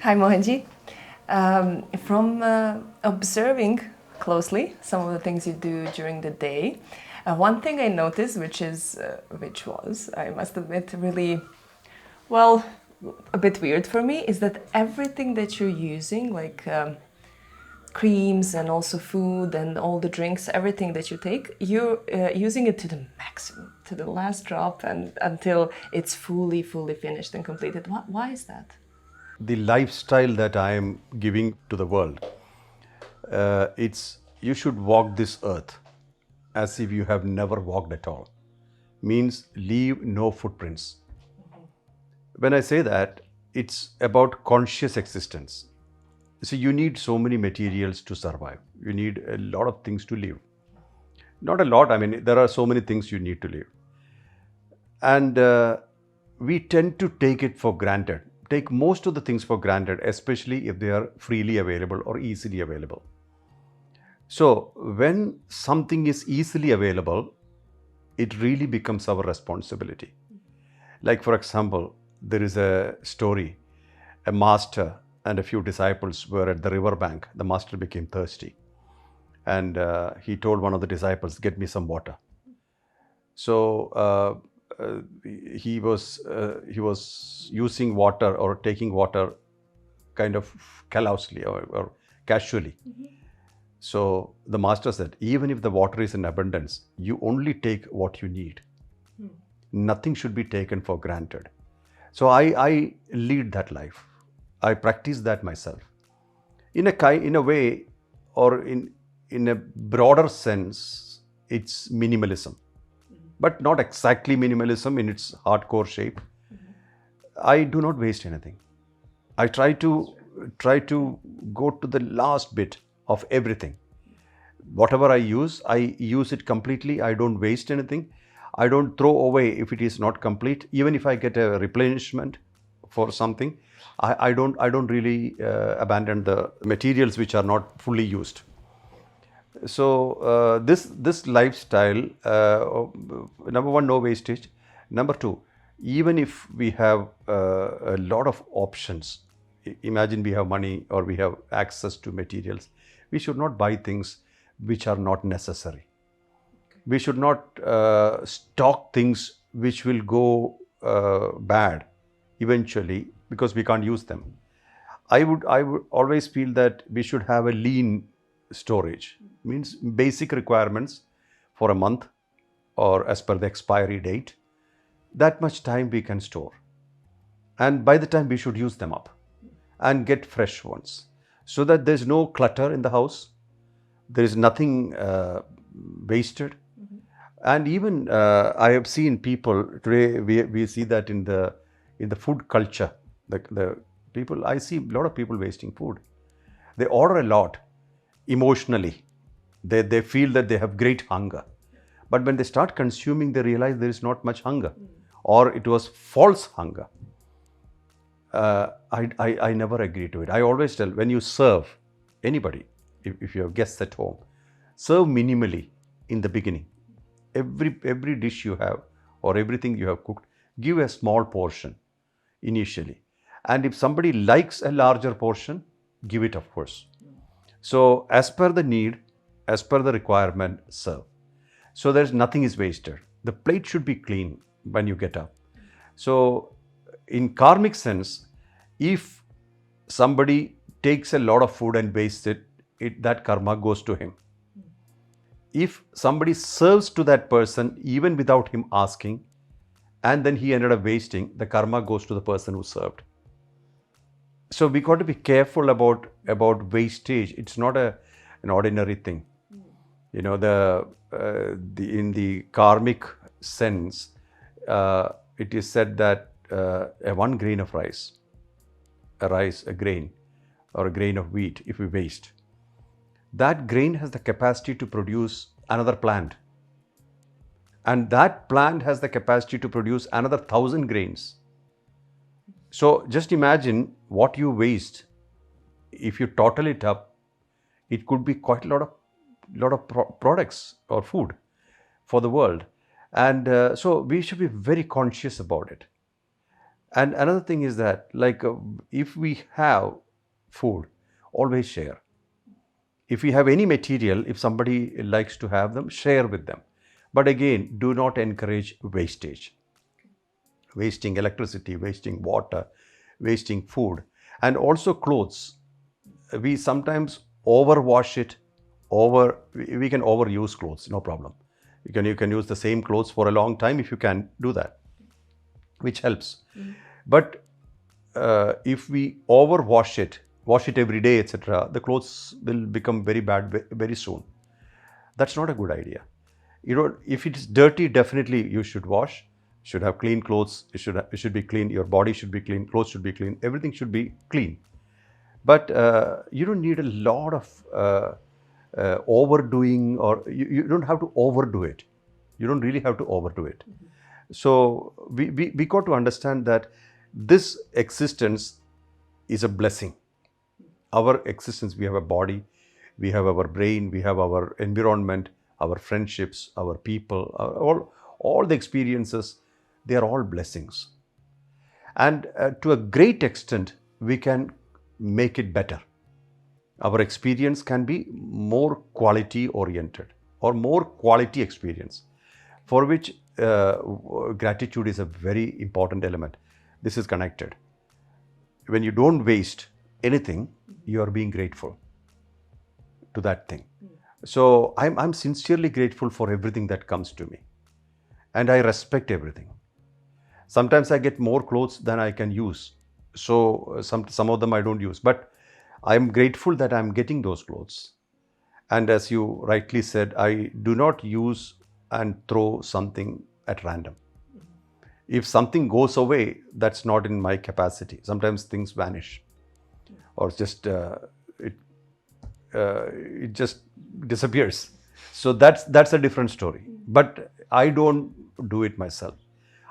Hi, Mohanji. From observing closely some of the things you do during the day, one thing I noticed, which was, I must admit, really, well, a bit weird for me, is that everything that you're using, like creams and also food and all the drinks, everything that you take, you're using it to the maximum, to the last drop, and until it's fully finished and completed. Why is that? The lifestyle that I am giving to the world, it's you should walk this earth as if you have never walked at all. Means leave no footprints. When I say that, it's about conscious existence. So you need so many materials to survive. You need a lot of things to live. Not a lot, I mean, there are so many things you need to live. And we tend to take it for granted, take most of the things for granted, especially if they are freely available or easily available. So when something is easily available, it really becomes our responsibility. Like, for example, there is a story, a master and a few disciples were at the river bank. The master became thirsty and he told one of the disciples, "Get me some water." So he was using water or taking water kind of callously or casually. So the master said, even if the water is in abundance, you only take what you need. Nothing should be taken for granted. So I lead that life. I practice that myself. In a way, or in a broader sense, it's minimalism, but not exactly minimalism in its hardcore shape. I do not waste anything. I try to go to the last bit of everything. Whatever I use it completely. I don't waste anything. I don't throw away if it is not complete. Even if I get a replenishment for something, I don't really abandon the materials which are not fully used. So this lifestyle, number one, no wastage. Number two, even if we have a lot of options, imagine we have money or we have access to materials, we should not buy things which are not necessary. We should not stock things which will go bad eventually because we can't use them. I would always feel that we should have a lean storage, means basic requirements for a month or as per the expiry date. That much time we can store, and by the time we should use them up and get fresh ones, so that there's no clutter in the house, there is nothing wasted. And even I have seen people today, we see that in the food culture, the people, I see a lot of people wasting food. They order a lot emotionally. They feel that they have great hunger, but when they start consuming, they realize there is not much hunger, or it was false hunger. I never agree to it. I always tell, when you serve anybody, if you have guests at home, serve minimally in the beginning. Every dish you have or everything you have cooked, give a small portion initially. And if somebody likes a larger portion, give it, of course. So as per the need, as per the requirement, serve. So there's nothing is wasted. The plate should be clean when you get up. So in karmic sense, if somebody takes a lot of food and wastes it, that karma goes to him. If somebody serves to that person even without him asking, and then he ended up wasting, the karma goes to the person who served. So we got to be careful about wastage. It's not an ordinary thing. You know, in the karmic sense, it is said that one grain of rice, a grain, or a grain of wheat, if we waste, that grain has the capacity to produce another plant. And that plant has the capacity to produce another 1,000 grains. So just imagine what you waste. If you total it up, it could be quite a lot of products or food for the world. And so we should be very conscious about it. And another thing is that, like, if we have food, always share. If we have any material, if somebody likes to have them, share with them. But again, do not encourage wastage. Wasting electricity, wasting water, wasting food, and also clothes. We sometimes overwash it. We can overuse clothes, no problem. You can use the same clothes for a long time if you can do that, which helps. But if we overwash it, wash it every day, etc., the clothes will become very bad very soon. That's not a good idea. If it's dirty, definitely you should wash. Should have clean clothes. It should be clean. Your body should be clean. Clothes should be clean. Everything should be clean. But you don't need a lot of overdoing, or you don't have to overdo it. You don't really have to overdo it. So we got to understand that this existence is a blessing. Our existence, we have a body, we have our brain, we have our environment, our friendships, our people, all the experiences, they are all blessings. And to a great extent, we can make it better. Our experience can be more quality oriented or more quality experience, for which gratitude is a very important element. This is connected. When you don't waste anything, you are being grateful to that thing. So I'm sincerely grateful for everything that comes to me, and I respect everything. Sometimes I get more clothes than I can use, so some of them I don't use, but I'm grateful that I'm getting those clothes. And as you rightly said, I do not use and throw something at random. If something goes away, that's not in my capacity. Sometimes things vanish, or just it just disappears. So that's a different story. But I don't do it myself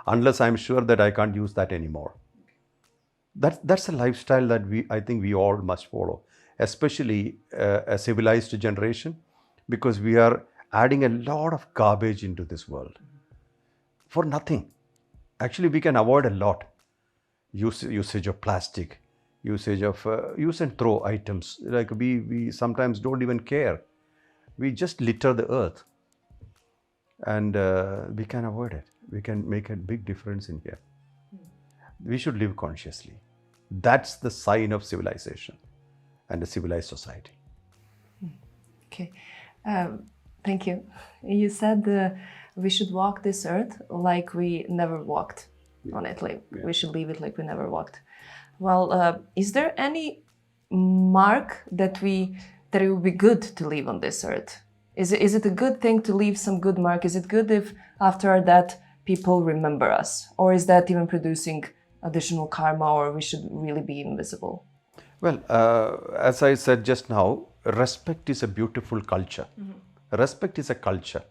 unless I'm sure that I can't use that anymore. That's a lifestyle that I think we all must follow, especially a civilized generation, because we are adding a lot of garbage into this world for nothing. Actually, we can avoid a lot. Usage of plastic, usage of use and throw items. Like we sometimes don't even care. We just litter the earth, and we can avoid it. We can make a big difference in here. We should live consciously. That's the sign of civilization and a civilized society. Okay, thank you. You said we should walk this earth like we never walked on it. Like we should leave it like we never walked. Well, is there any mark that it would be good to leave on this earth? Is it a good thing to leave some good mark? Is it good if after that people remember us, or is that even producing additional karma, or we should really be invisible? Well, as I said just now, respect is a beautiful culture. Respect is a culture.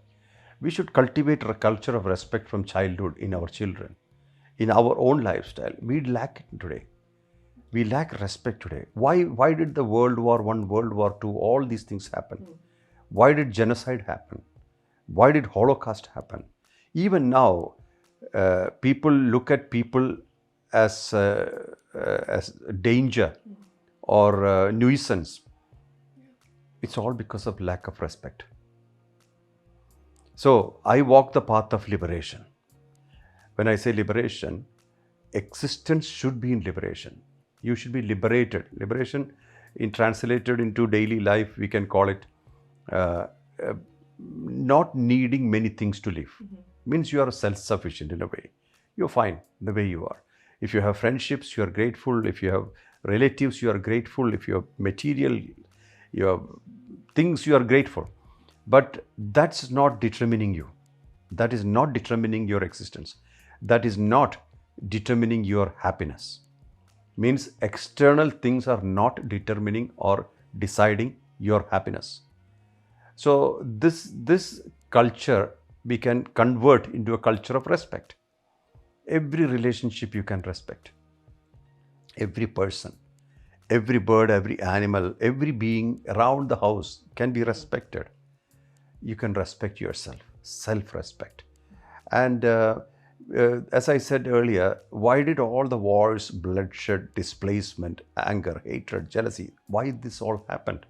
We should cultivate a culture of respect from childhood in our children, in our own lifestyle. We lack it today. We lack respect today. Why did the World War I, World War II, all these things happen? Why did genocide happen? Why did Holocaust happen? Even now, people look at people as danger or nuisance. It's all because of lack of respect. So I walk the path of liberation. When I say liberation, existence should be in liberation. You should be liberated. Liberation, translated into daily life, we can call it not needing many things to live. Means you are self-sufficient in a way. You're fine the way you are. If you have friendships, you are grateful. If you have relatives, you are grateful. If you have material, you have things, you are grateful. But that's not determining you. That is not determining your existence. That is not determining your happiness. Means external things are not determining or deciding your happiness. So this culture we can convert into a culture of respect. Every relationship you can respect. Every person, every bird, every animal, every being around the house can be respected. You can respect yourself, self-respect. And As I said earlier, why did all the wars, bloodshed, displacement, anger, hatred, jealousy, why this all happened?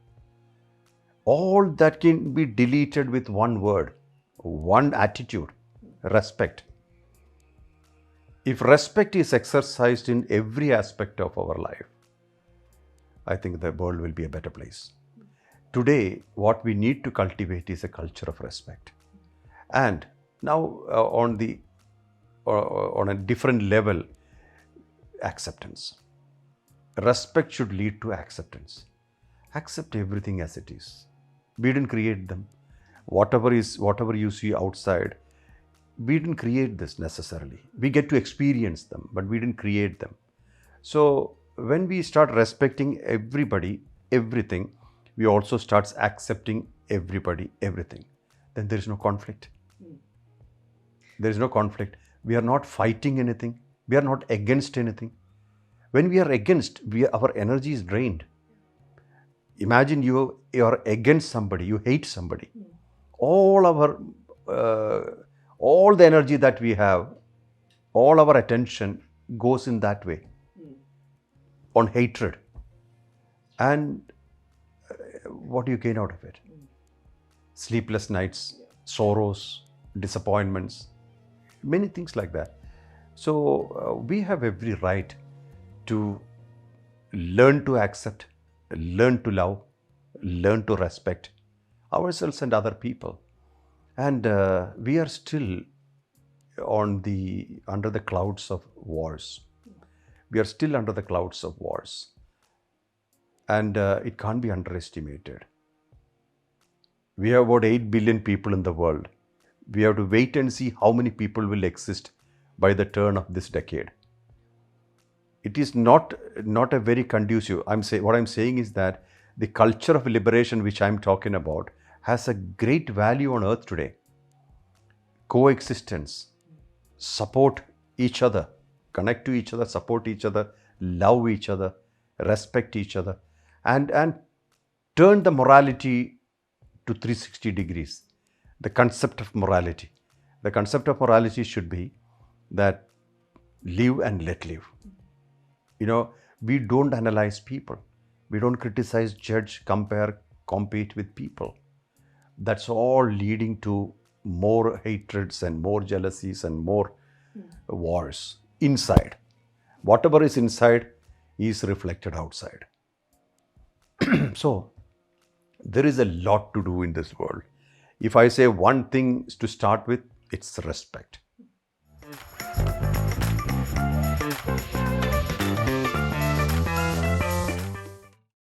All that can be deleted with one word, one attitude, respect. If respect is exercised in every aspect of our life, I think the world will be a better place. Today, what we need to cultivate is a culture of respect. And now on a different level, acceptance. Respect should lead to acceptance. Accept everything as it is. We didn't create them. Whatever you see outside, we didn't create this necessarily. We get to experience them, but we didn't create them. So when we start respecting everybody, everything, we also start accepting everybody, everything. Then there is no conflict. There is no conflict. We are not fighting anything. We are not against anything. When we are against, our energy is drained. Imagine you are against somebody, you hate somebody. All the energy that we have, all our attention goes in that way, on hatred. And what do you gain out of it? Sleepless nights, sorrows, disappointments, many things like that. So we have every right to learn to accept, learn to love, learn to respect ourselves and other people. And we are still under the clouds of wars. We are still under the clouds of wars. And it can't be underestimated. We have about 8 billion people in the world. We have to wait and see how many people will exist by the turn of this decade. It is not a very conducive. What I'm saying is that the culture of liberation which I'm talking about has a great value on earth today. Coexistence, support each other, connect to each other, support each other, love each other, respect each other, and turn the morality to 360 degrees. The concept of morality. The concept of morality should be that live and let live. We don't analyze people. We don't criticize, judge, compare, compete with people. That's all leading to more hatreds and more jealousies and more wars inside. Whatever is inside is reflected outside. So there is a lot to do in this world. If I say one thing to start with, it's respect.